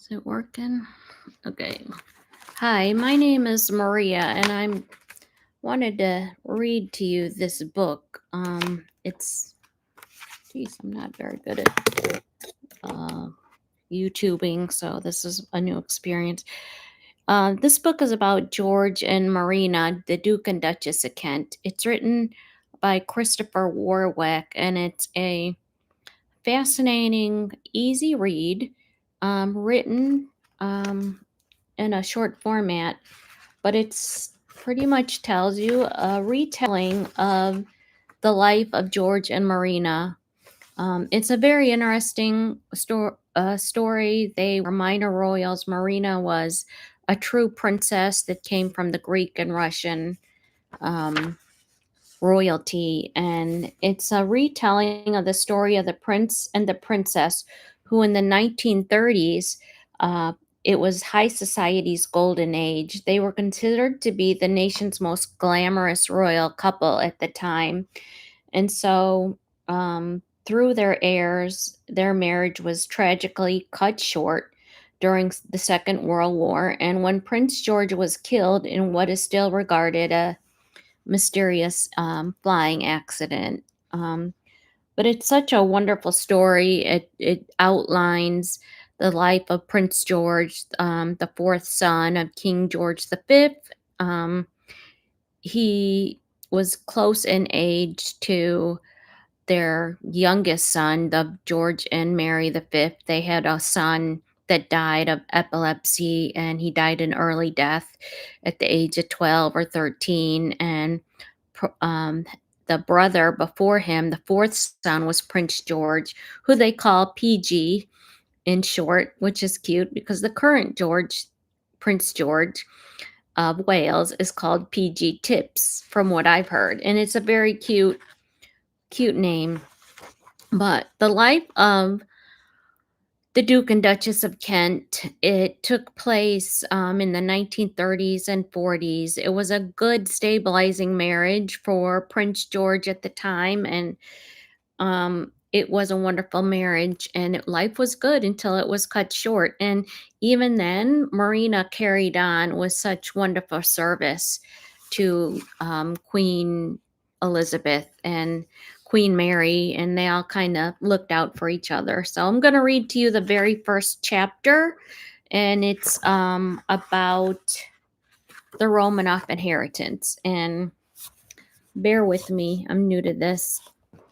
Is it working? Okay. Hi, my name is Maria, and I wanted to read to you this book. I'm not very good at YouTubing, so this is a new experience. This book is about George and Marina, the Duke and Duchess of Kent. It's written by Christopher Warwick, and it's a fascinating, easy read, written in a short format, but it's pretty much tells you a retelling of the life of George and Marina. It's a very interesting story. They were minor royals. Marina was a true princess that came from the Greek and Russian um, royalty, and it's a retelling of the story of the prince and the princess, who in the 1930s, uh, it was high society's golden age. They were considered to be the nation's most glamorous royal couple at the time, and so through their heirs, their marriage was tragically cut short during the Second World War, and when Prince George was killed in what is still regarded a mysterious flying accident. Um, but it's such a wonderful story. It outlines the life of Prince George, the fourth son of King George V. Um, he was close in age to their youngest son, the George and Mary V. They had a son that died of epilepsy, and he died an early death at the age of 12 or 13. And um, the brother before him, the fourth son, was Prince George, who they call PG in short, which is cute because the current George, Prince George of Wales, is called PG Tips, from what I've heard. And it's a very cute name. But the life of the Duke and Duchess of Kent, it took place in the 1930s and 40s. It was a good stabilizing marriage for Prince George at the time, and it was a wonderful marriage, and life was good until it was cut short. And even then, Marina carried on with such wonderful service to Queen Elizabeth and Queen Mary, and they all kind of looked out for each other. So I'm going to read to you the very first chapter, and it's about the Romanov inheritance. And bear with me, I'm new to this,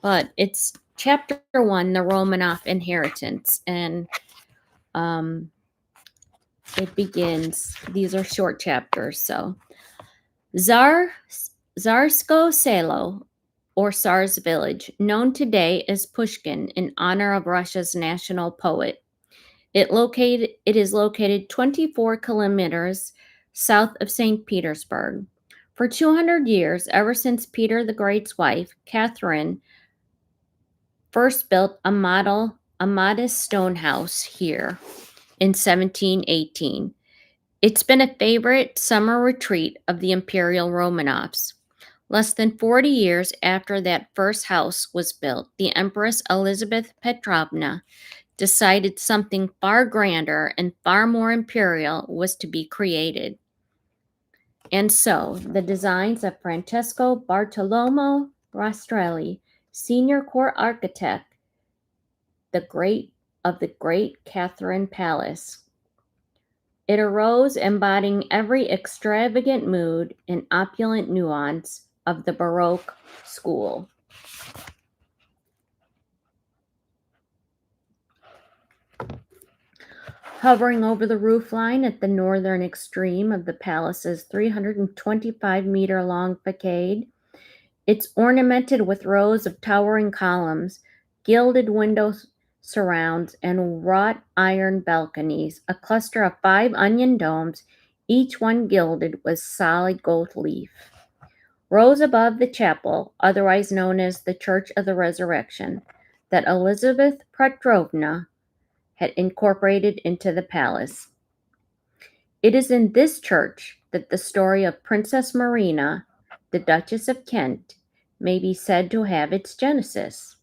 but it's chapter 1, the Romanov inheritance. And it begins, these are short chapters. So, Tsarsko Selo, or Tsar's village, known today as Pushkin in honor of Russia's national poet. It is located 24 kilometers south of St. Petersburg. For 200 years, ever since Peter the Great's wife, Catherine, first built a modest stone house here in 1718. It's been a favorite summer retreat of the Imperial Romanovs. Less than 40 years after that first house was built, the Empress Elizabeth Petrovna decided something far grander and far more imperial was to be created. And so, the designs of Francesco Bartolomeo Rastrelli, senior court architect the great Catherine Palace. It arose embodying every extravagant mood and opulent nuance of the Baroque school. Hovering over the roofline at the northern extreme of the palace's 325-meter-long facade, it's ornamented with rows of towering columns, gilded window surrounds, and wrought iron balconies, a cluster of 5 onion domes, each one gilded with solid gold leaf. Rose above the chapel, otherwise known as the Church of the Resurrection, that Elizabeth Petrovna had incorporated into the palace. It is in this church that the story of Princess Marina, the Duchess of Kent, may be said to have its genesis.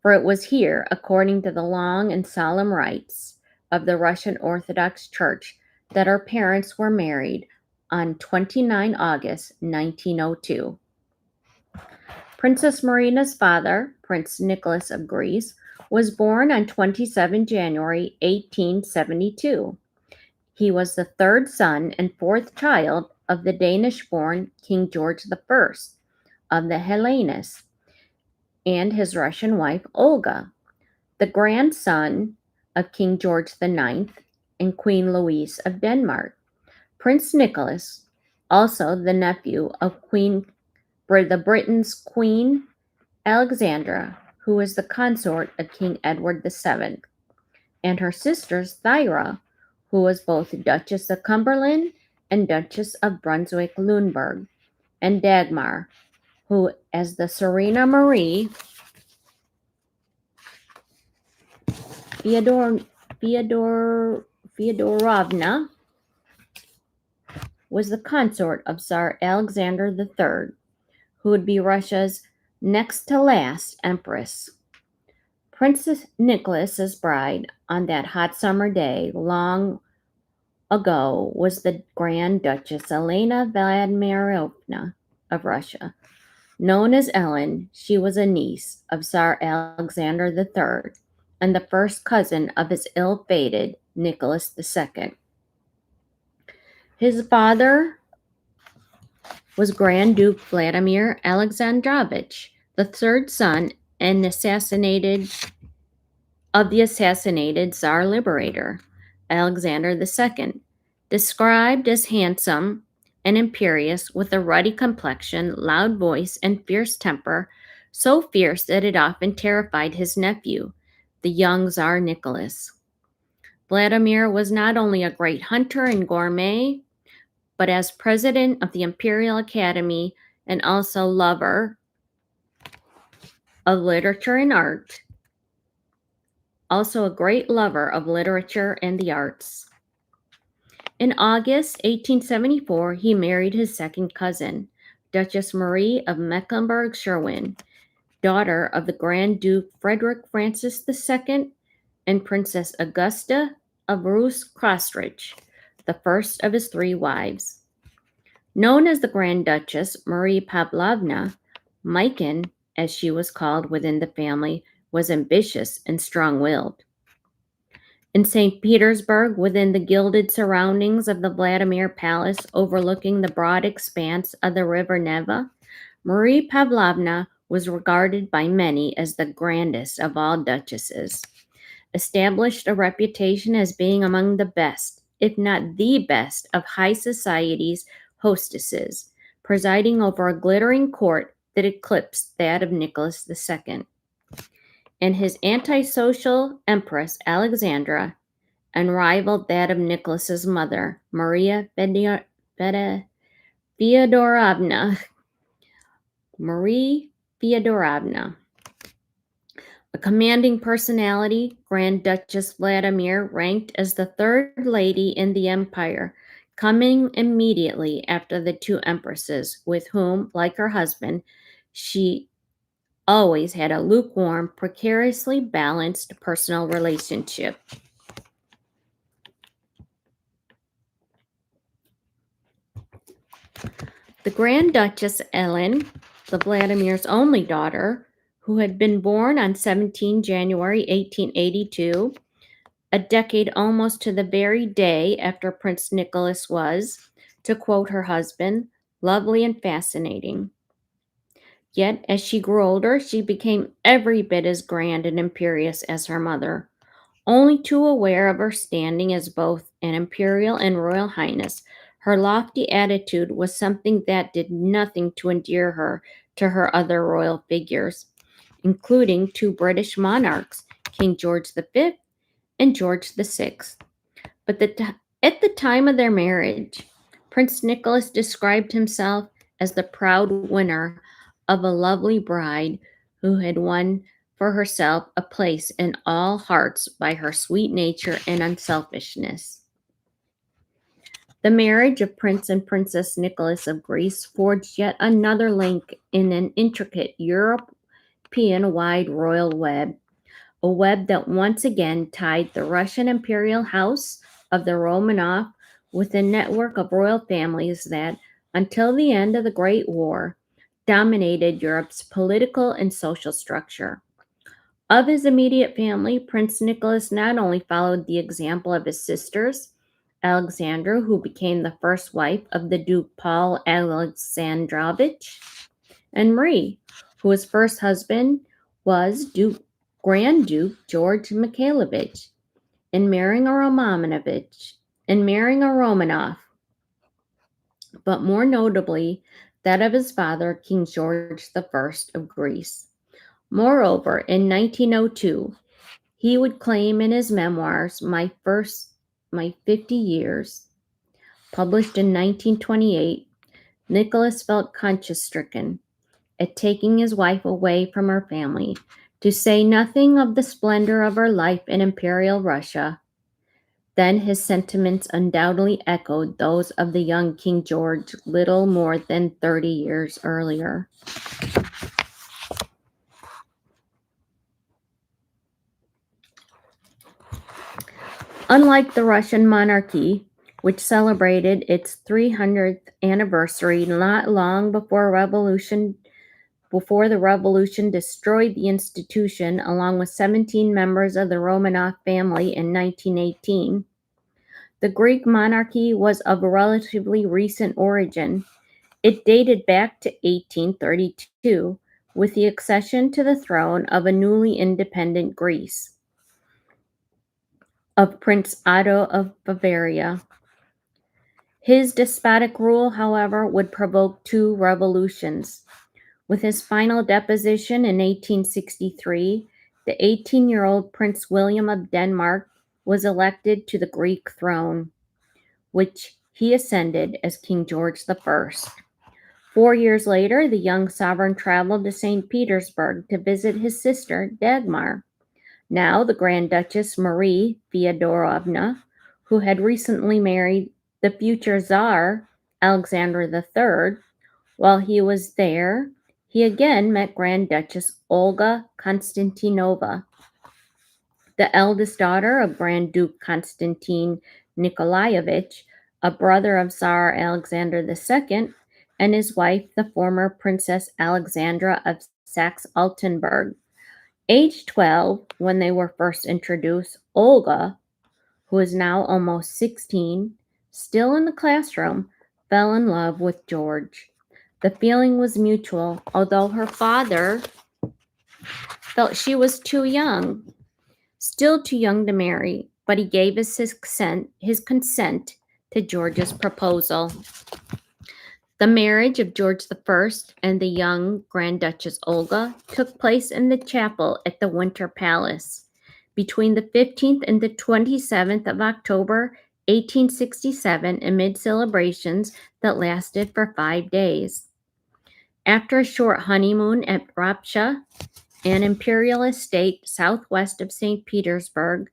For it was here, according to the long and solemn rites, of the Russian Orthodox Church that her parents were married on 29 August 1902. Princess Marina's father, Prince Nicholas of Greece, was born on 27 January 1872. He was the third son and fourth child of the Danish-born King George I of the Hellenes and his Russian wife Olga, the grandson of King George IX and Queen Louise of Denmark. Prince Nicholas, also the nephew of the Britain's Queen Alexandra, who was the consort of King Edward VII, and her sisters Thyra, who was both Duchess of Cumberland and Duchess of Brunswick-Luneburg, and Dagmar, who, as the Serena Marie Feodorovna, was the consort of Tsar Alexander III, who would be Russia's next to last empress. Princess Nicholas's bride on that hot summer day long ago was the Grand Duchess Elena Vladimirovna of Russia. Known as Ellen, she was a niece of Tsar Alexander III and the first cousin of his ill-fated Nicholas II. His father was Grand Duke Vladimir Alexandrovich, the third son and assassinated Tsar liberator, Alexander II, described as handsome and imperious with a ruddy complexion, loud voice, and fierce temper, so fierce that it often terrified his nephew, the young Tsar Nicholas. Vladimir was not only a great hunter and gourmet, but as president of the Imperial Academy and also lover of literature and art, also a great lover of literature and the arts. In August 1874, he married his second cousin, Duchess Marie of Mecklenburg-Schwerin, daughter of the Grand Duke Frederick Francis II and Princess Augusta of Reuss-Kösterich, the first of his three wives. Known as the Grand Duchess Marie Pavlovna, Maiken, as she was called within the family, was ambitious and strong-willed. In St. Petersburg, within the gilded surroundings of the Vladimir Palace overlooking the broad expanse of the River Neva, Marie Pavlovna was regarded by many as the grandest of all duchesses, established a reputation as being among the best, if not the best, of high society's hostesses, presiding over a glittering court that eclipsed that of Nicholas II. And his antisocial empress Alexandra and rivaled that of Nicholas's mother, Maria Feodorovna. Marie Feodorovna. A commanding personality, Grand Duchess Vladimir ranked as the third lady in the empire, coming immediately after the two empresses, with whom, like her husband, she always had a lukewarm, precariously balanced personal relationship. The Grand Duchess Ellen, the Vladimir's only daughter, who had been born on 17 January 1882, a decade almost to the very day after Prince Nicholas was, to quote her husband, lovely and fascinating. Yet, as she grew older, she became every bit as grand and imperious as her mother, only too aware of her standing as both an imperial and royal highness. Her lofty attitude was something that did nothing to endear her to her other royal figures, including two British monarchs, King George V and George VI. But at the time of their marriage, Prince Nicholas described himself as the proud winner of a lovely bride who had won for herself a place in all hearts by her sweet nature and unselfishness. The marriage of Prince and Princess Nicholas of Greece forged yet another link in an intricate European-wide royal web, a web that once again tied the Russian imperial house of the Romanov with a network of royal families that, until the end of the Great War, dominated Europe's political and social structure. Of his immediate family, Prince Nicholas not only followed the example of his sisters, Alexandra, who became the first wife of the Duke Paul Alexandrovich, and Marie, whose first husband was Grand Duke George Mikhailovich, in marrying a Romanovich, in marrying a Romanov, but more notably that of his father, King George I of Greece. Moreover, in 1902, he would claim in his memoirs, My 50 Years, published in 1928, Nicholas felt conscience stricken at taking his wife away from her family, to say nothing of the splendor of her life in Imperial Russia. Then his sentiments undoubtedly echoed those of the young King George little more than 30 years earlier. Unlike the Russian monarchy, which celebrated its 300th anniversary not long before the revolution destroyed the institution along with 17 members of the Romanov family in 1918, the Greek monarchy was of a relatively recent origin. It dated back to 1832, with the accession to the throne of a newly independent Greece, of Prince Otto of Bavaria. His despotic rule, however, would provoke two revolutions. With his final deposition in 1863, the 18-year-old Prince William of Denmark was elected to the Greek throne, which he ascended as King George I. 4 years later, the young sovereign traveled to St. Petersburg to visit his sister, Dagmar, now the Grand Duchess Marie Feodorovna, who had recently married the future Tsar, Alexander III. While he was there, he again met Grand Duchess Olga Konstantinova, the eldest daughter of Grand Duke Konstantin Nikolaevich, a brother of Tsar Alexander II, and his wife, the former Princess Alexandra of Saxe-Altenburg. Aged 12 when they were first introduced, Olga, who is now almost 16, still in the classroom, fell in love with George. The feeling was mutual, although her father felt she was too young, still too young to marry, but he gave his consent to George's proposal. The marriage of George I and the young Grand Duchess Olga took place in the chapel at the Winter Palace between the 15th and the 27th of October, 1867, amid celebrations that lasted for 5 days. After a short honeymoon at Rapsha, an imperial estate southwest of St. Petersburg,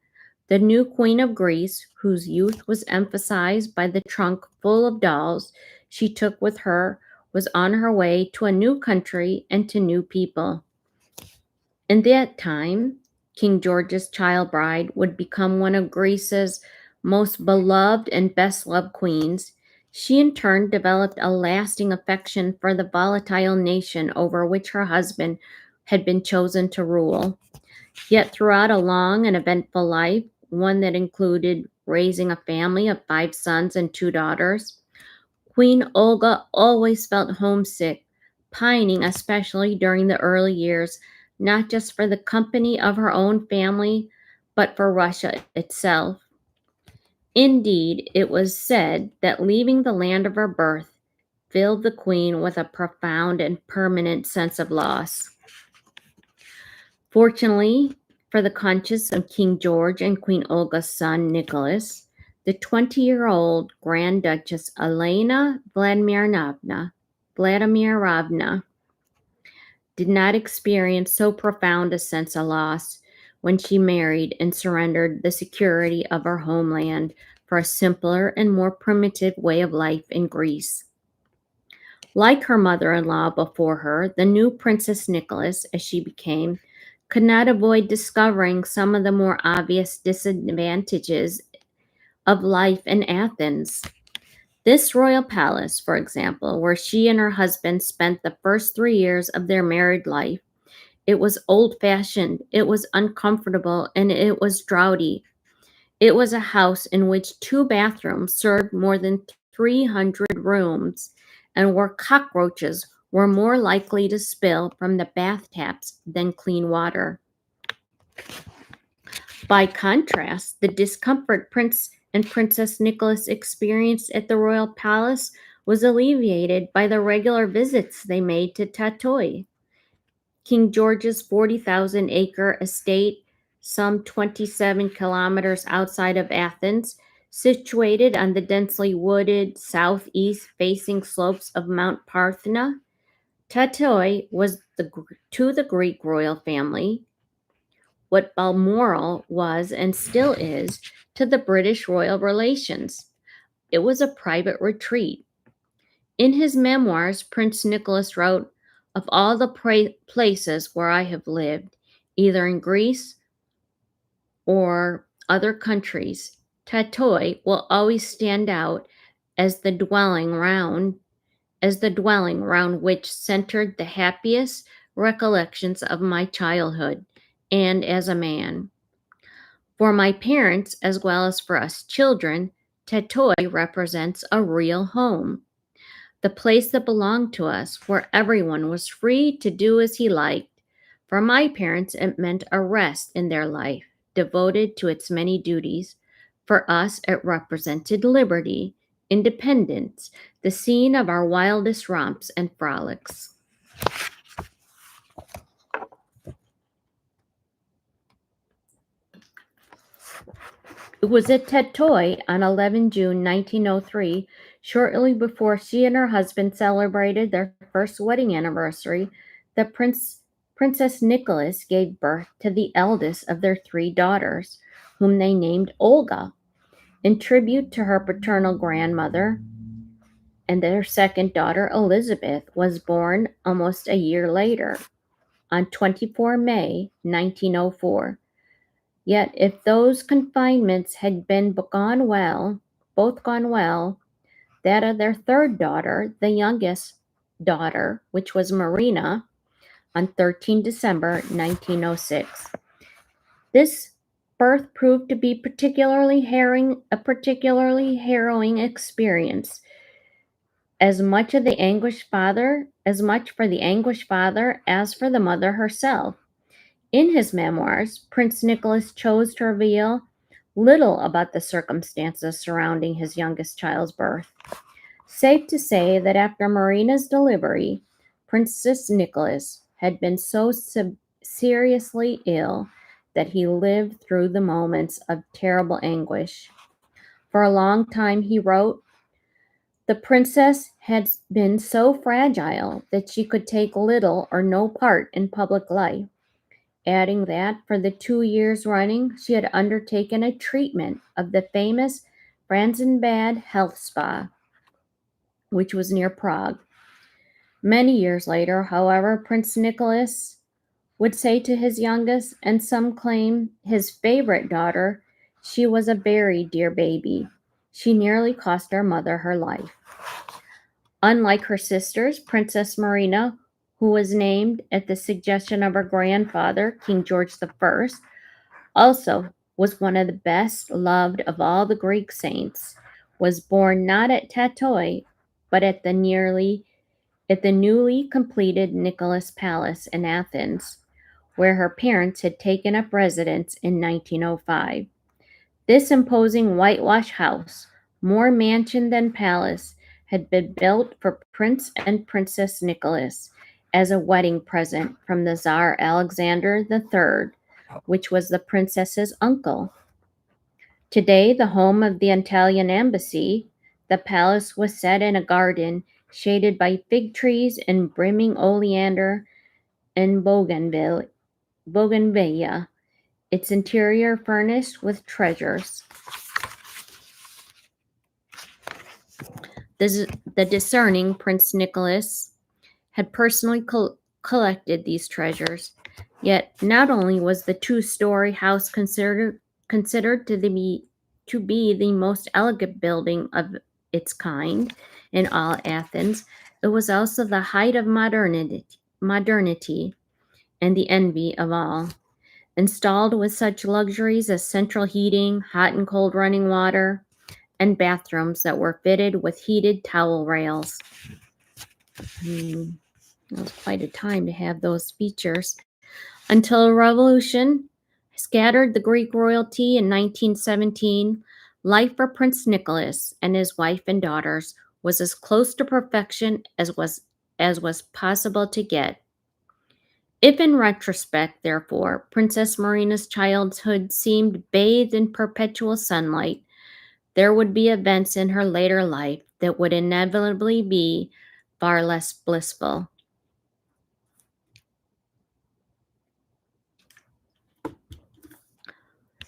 the new Queen of Greece, whose youth was emphasized by the trunk full of dolls she took with her, was on her way to a new country and to new people. In that time, King George's child bride would become one of Greece's most beloved and best loved queens. She in turn developed a lasting affection for the volatile nation over which her husband had been chosen to rule. Yet throughout a long and eventful life, one that included raising a family of 5 sons and 2 daughters, Queen Olga always felt homesick, pining especially during the early years, not just for the company of her own family, but for Russia itself. Indeed, it was said that leaving the land of her birth filled the queen with a profound and permanent sense of loss. Fortunately, for the conscience of King George and Queen Olga's son, Nicholas, the 20-year-old Grand Duchess Elena Vladimirovna did not experience so profound a sense of loss when she married and surrendered the security of her homeland for a simpler and more primitive way of life in Greece. Like her mother-in-law before her, the new Princess Nicholas, as she became, could not avoid discovering some of the more obvious disadvantages of life in Athens. This royal palace, for example, where she and her husband spent the first 3 years of their married life, it was old fashioned, it was uncomfortable, and it was draughty. It was a house in which two bathrooms served more than 300 rooms, and where cockroaches were more likely to spill from the bath taps than clean water. By contrast, the discomfort Prince and Princess Nicholas experienced at the royal palace was alleviated by the regular visits they made to Tatoi, King George's 40,000-acre estate, some 27 kilometers outside of Athens, situated on the densely wooded southeast facing slopes of Mount Parthena. Tatoi was to the Greek royal family what Balmoral was and still is to the British royal relations. It was a private retreat. In his memoirs, Prince Nicholas wrote, "Of all the places where I have lived, either in Greece or other countries, Tatoi will always stand out as the dwelling round which centered the happiest recollections of my childhood, and as a man. For my parents, as well as for us children, Tatoi represents a real home, the place that belonged to us, where everyone was free to do as he liked. For my parents, it meant a rest in their life, devoted to its many duties. For us, it represented liberty, independence, the scene of our wildest romps and frolics." It was at Tatoi on 11 June 1903, shortly before she and her husband celebrated their first wedding anniversary, that Princess Nicholas gave birth to the eldest of their three daughters, whom they named Olga, in tribute to her paternal grandmother, and their second daughter, Elizabeth, was born almost a year later, on 24 May 1904. Yet if those confinements had both gone well, that of their third daughter, the youngest daughter, which was Marina, on 13 December 1906. This birth proved to be a particularly harrowing experience, as much for the anguished father as for the mother herself. In his memoirs, Prince Nicholas chose to reveal little about the circumstances surrounding his youngest child's birth. Safe to say that after Marina's delivery, Princess Nicholas had been so seriously ill that he lived through the moments of terrible anguish. For a long time, he wrote, the princess had been so fragile that she could take little or no part in public life, adding that for the 2 years running she had undertaken a treatment of the famous Franzenbad health spa, which was near Prague. Many years later, however, Prince Nicholas would say to his youngest, and some claim his favorite daughter, she was a very dear baby. She nearly cost our mother her life. Unlike her sisters, Princess Marina, who was named at the suggestion of her grandfather, King George I, also was one of the best loved of all the Greek saints, was born not at Tatoi, but at the newly completed Nicholas Palace in Athens, where her parents had taken up residence in 1905. This imposing whitewash house, more mansion than palace, had been built for Prince and Princess Nicholas as a wedding present from the Tsar Alexander III, which was the princess's uncle. Today, the home of the Italian embassy, the palace was set in a garden shaded by fig trees and brimming oleander and bougainvillea, its interior furnished with treasures. The discerning Prince Nicholas had personally collected these treasures. Yet not only was the two-story house considered to be the most elegant building of its kind in all Athens, it was also the height of modernity and the envy of all. Installed with such luxuries as central heating, hot and cold running water, and bathrooms that were fitted with heated towel rails. It was quite a time to have those features. Until a revolution scattered the Greek royalty in 1917, life for Prince Nicholas and his wife and daughters was as close to perfection as was possible to get. If in retrospect, therefore, Princess Marina's childhood seemed bathed in perpetual sunlight, there would be events in her later life that would inevitably be far less blissful.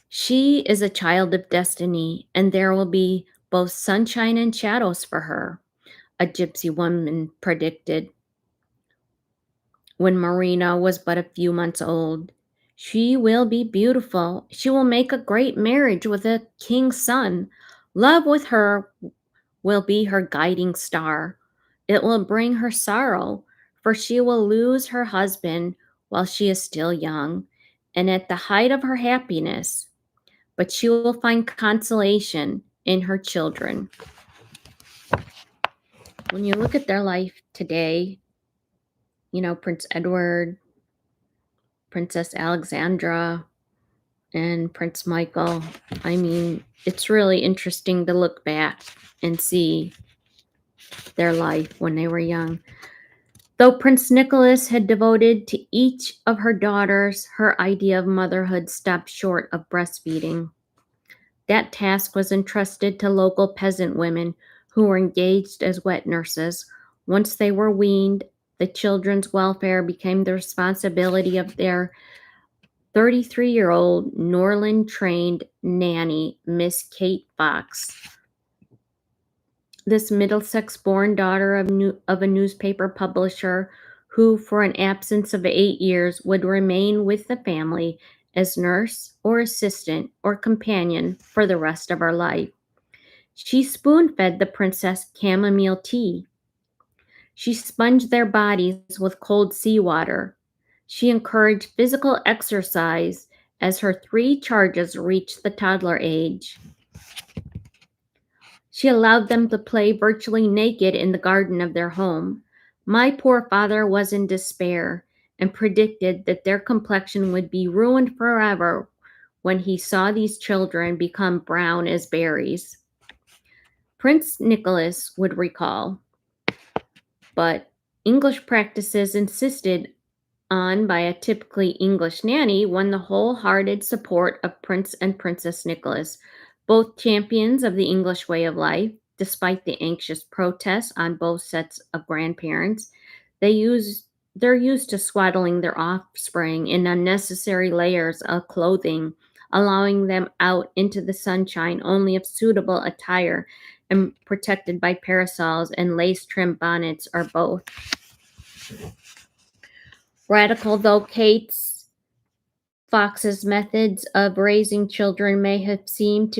She is a child of destiny, and there will be both sunshine and shadows for her, a gypsy woman predicted when Marina was but a few months old. She will be beautiful. She will make a great marriage with a king's son. Love with her will be her guiding star. It will bring her sorrow, for she will lose her husband while she is still young and at the height of her happiness, but she will find consolation in her children. When you look at their life today, Prince Edward, Princess Alexandra, and Prince Michael, I mean, it's really interesting to look back and see their life when they were young. Though Prince Nicholas had devoted to each of her daughters, her idea of motherhood stopped short of breastfeeding. That task was entrusted to local peasant women who were engaged as wet nurses. Once they were weaned, the children's welfare became the responsibility of their 33-year-old Norland trained nanny, Miss Kate Fox. This Middlesex born daughter of a newspaper publisher who, for an absence of 8 years, would remain with the family as nurse or assistant or companion for the rest of her life. She spoon fed the princess chamomile tea. She sponged their bodies with cold seawater. She encouraged physical exercise as her three charges reached the toddler age. She allowed them to play virtually naked in the garden of their home. My poor father was in despair and predicted that their complexion would be ruined forever when he saw these children become brown as berries. Prince Nicholas would recall, but English practices insisted on by a typically English nanny won the wholehearted support of Prince and Princess Nicholas, both champions of the English way of life. Despite the anxious protests on both sets of grandparents, they're used to swaddling their offspring in unnecessary layers of clothing, allowing them out into the sunshine only if suitable attire and protected by parasols and lace-trimmed bonnets or both. Radical though Fox's methods of raising children may have seemed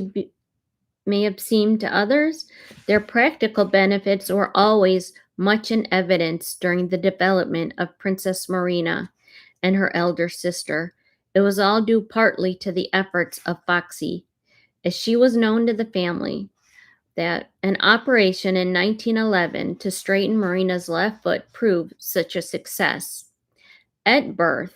to others, their practical benefits were always much in evidence during the development of Princess Marina and her elder sister. It was all due partly to the efforts of Foxy, as she was known to the family, that an operation in 1911 to straighten Marina's left foot proved such a success. At birth,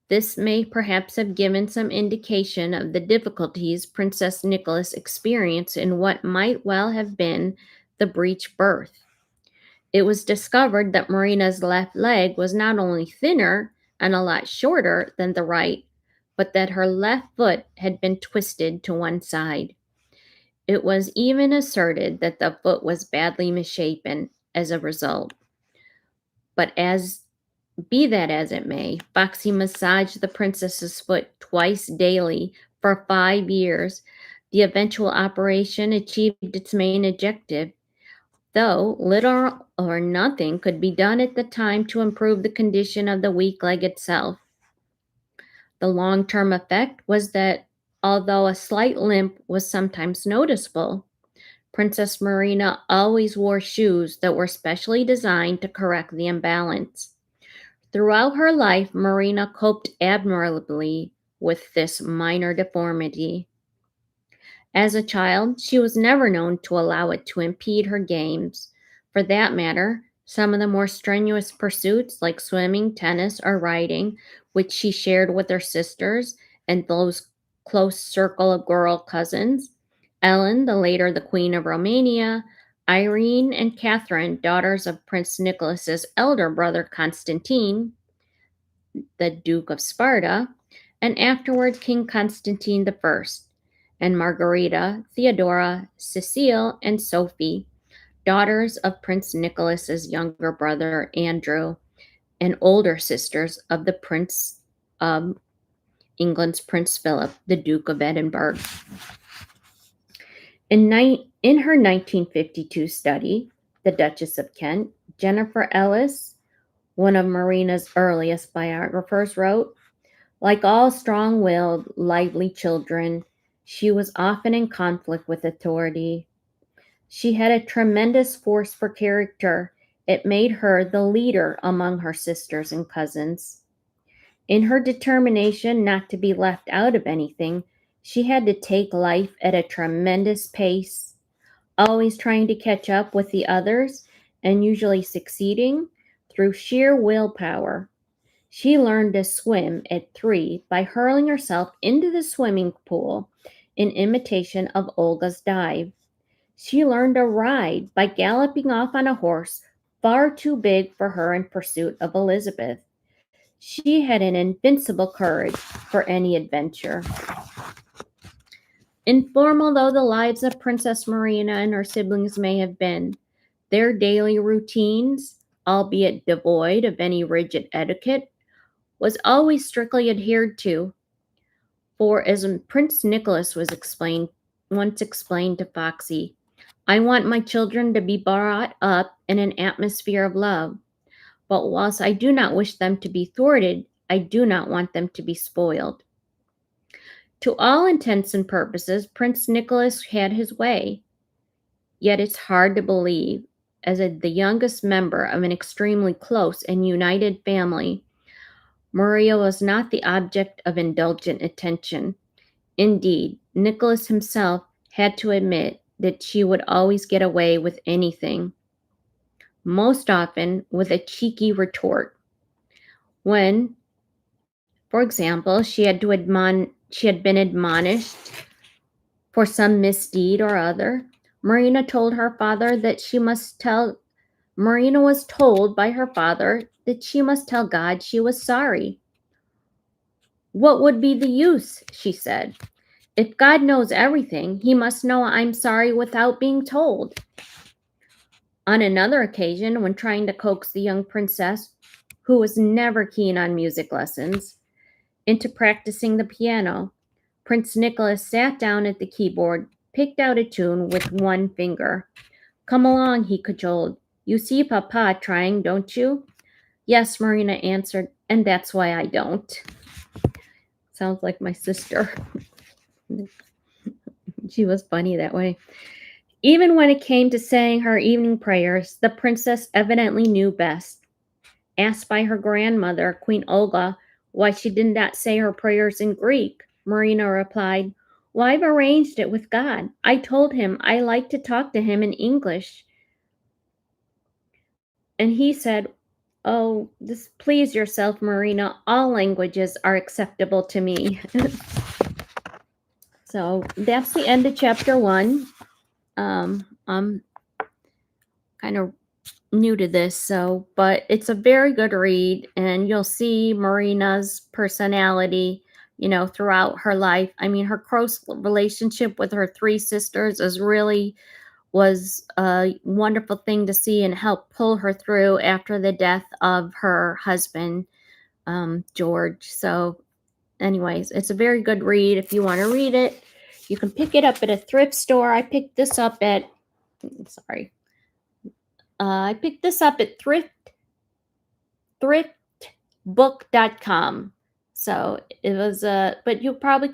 this may perhaps have given some indication of the difficulties Princess Nicholas experienced in what might well have been the breech birth. It was discovered that Marina's left leg was not only thinner and a lot shorter than the right, but that her left foot had been twisted to one side. It was even asserted that the foot was badly misshapen as a result. But be that as it may, Foxy massaged the princess's foot twice daily for 5 years. The eventual operation achieved its main objective. though little or nothing could be done at the time to improve the condition of the weak leg itself. The long term effect was that although a slight limp was sometimes noticeable, Princess Marina always wore shoes that were specially designed to correct the imbalance. Throughout her life, Marina coped admirably with this minor deformity. As a child, she was never known to allow it to impede her games. For that matter, some of the more strenuous pursuits like swimming, tennis, or riding, which she shared with her sisters and those close circle of girl cousins, Ellen, the later the Queen of Romania, Irene and Catherine, daughters of Prince Nicholas's elder brother Constantine, the Duke of Sparta, and afterward King Constantine I, and Margarita, Theodora, Cecile, and Sophie, daughters of Prince Nicholas's younger brother Andrew, and older sisters of the Prince of England's Prince Philip, the Duke of Edinburgh. In her 1952 study, The Duchess of Kent, Jennifer Ellis, one of Marina's earliest biographers, wrote, "Like all strong willed, lively children, she was often in conflict with authority. She had a tremendous force for character. It made her the leader among her sisters and cousins. In her determination not to be left out of anything, she had to take life at a tremendous pace, always trying to catch up with the others and usually succeeding through sheer willpower. She learned to swim at 3 by hurling herself into the swimming pool in imitation of Olga's dive. She learned to ride by galloping off on a horse far too big for her in pursuit of Elizabeth. She had an invincible courage for any adventure." Informal though the lives of Princess Marina and her siblings may have been, their daily routines, albeit devoid of any rigid etiquette, was always strictly adhered to. For as Prince Nicholas once explained to Foxy, "I want my children to be brought up in an atmosphere of love. But whilst I do not wish them to be thwarted, I do not want them to be spoiled." To all intents and purposes, Prince Nicholas had his way. Yet it's hard to believe, as the youngest member of an extremely close and united family, Maria was not the object of indulgent attention. Indeed, Nicholas himself had to admit that she would always get away with anything, most often with a cheeky retort. When, for example, she had been admonished for some misdeed or other, Marina was told by her father that she must tell God she was sorry. "What would be the use?" she said. "If God knows everything, he must know I'm sorry without being told." On another occasion, when trying to coax the young princess, who was never keen on music lessons, into practicing the piano, Prince Nicholas sat down at the keyboard, picked out a tune with one finger. "Come along," he cajoled. "You see Papa trying, don't you?" "Yes," Marina answered, "and that's why I don't." Sounds like my sister. She was funny that way. Even when it came to saying her evening prayers, the princess evidently knew best. Asked by her grandmother, Queen Olga, why she did not say her prayers in Greek, Marina replied, "Well, I've arranged it with God. I told him I like to talk to him in English. And he said, oh, just please yourself, Marina. All languages are acceptable to me." So that's the end of chapter 1. I'm kind of new to this, but it's a very good read, and you'll see Marina's personality, throughout her life. I mean, her close relationship with her 3 sisters was a wonderful thing to see and help pull her through after the death of her husband, George. So anyways, it's a very good read. If you want to read it, you can pick it up at a thrift store. I picked this up at, sorry, I picked this up at thriftbook.com. So it was but you probably